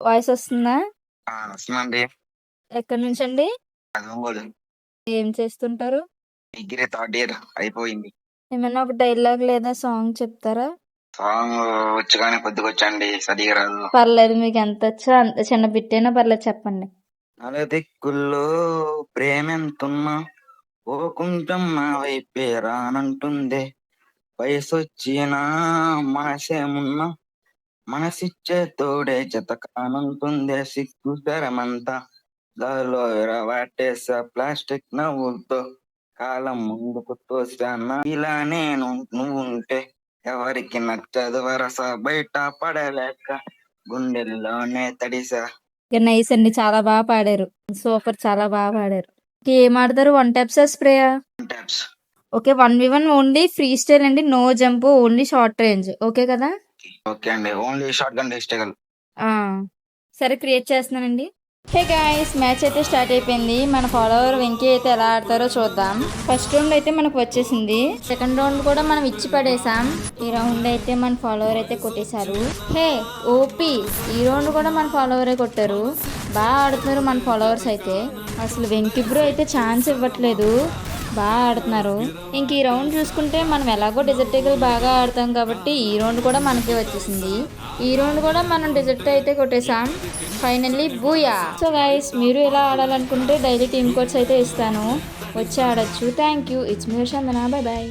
Voice వస్తుందా? వస్తుందండి. ఎక్కడి నుంచండి? ఒంగోలు. ఏం చేస్తుంటారు? డిగ్రీ థర్డ్ ఇయర్ అయిపోయింది. ఏమన్నా ఒక డైలాగ్ లేదా సాంగ్ చెప్తారా? సాంగ్ వచ్చు కానీ కొద్దిగా వచ్చండి, సరిగా రాదు. పర్లేదు, మీకు ఎంత వచ్చో అంత చిన్న బిట్టైనా పర్లేదు, చెప్పండి. నలదిక్కుల్లో ప్రేమెంతున్నా ఓ కొంచెం నా వైపే రానంటుందే, వయసొచ్చినా మనసేమున్నా మనసిచ్చే తోడే జతకానంటుందే, సిగ్గు తెరమంతా గాల్లో ఎరవాటేసా ప్లాస్టిక్ నవ్వులతో కాలం ముందుకు తోసానా, ఇలా నేను నువ్వుంటే ఎవరికి నచ్చదు వరస, బయట పడలేక గుండెల్లోనే తడిసా. ఇక నైస్ అండి, చాలా బాగా పాడారు. సూపర్, చాలా బాగా పాడారు. ఏం ఆడతారు? 1 taps స్ప్రేయా? Taps. Okay, 1v1 only free style అండి, no jump, only short range. Okay కదా? ఓకే అండి, ఓన్లీ షార్ట్ గన్ డిస్టగల్. సరే, క్రియేట్ చేస్తున్నానండి. హే గాయ్స్, మ్యాచ్ అయితే స్టార్ట్ అయిపోయింది. మన ఫాలోవర్ వెంకీ అయితే ఎలా ఆడతారో చూద్దాం. ఫస్ట్ రౌండ్ అయితే మనకు వచ్చేసింది. సెకండ్ రౌండ్ కూడా మనం ఇచ్చి పడేసాం. ఈ రౌండ్ అయితే మన ఫాలోవర్ అయితే కొట్టేశారు. హే ఓపీ, ఈ రౌండ్ కూడా మన ఫాలోవరే కొట్టారు. బాగా ఆడుతున్నారు మన ఫాలోవర్స్ అయితే. అసలు వెంకీ బ్రో అయితే ఛాన్స్ ఇవ్వట్లేదు, బాగా ఆడుతున్నారు. ఇంక ఈ రౌండ్ చూసుకుంటే మనం ఎలాగో డెజర్ట్ ఈగల్ బాగా ఆడతాం కాబట్టి ఈ రౌండ్ కూడా మనకే వచ్చేసింది. ఈ రౌండ్ కూడా మనం డెజర్ట్ అయితే కొట్టేసాం. Finally booyah. సో గైస్, మీరు ఎలా ఆడాలనుకుంటే డైలీ టీమ్ కోడ్స్ అయితే ఇస్తాను, వచ్చి ఆడొచ్చు. Thank you. It's me Chandana. Bye bye.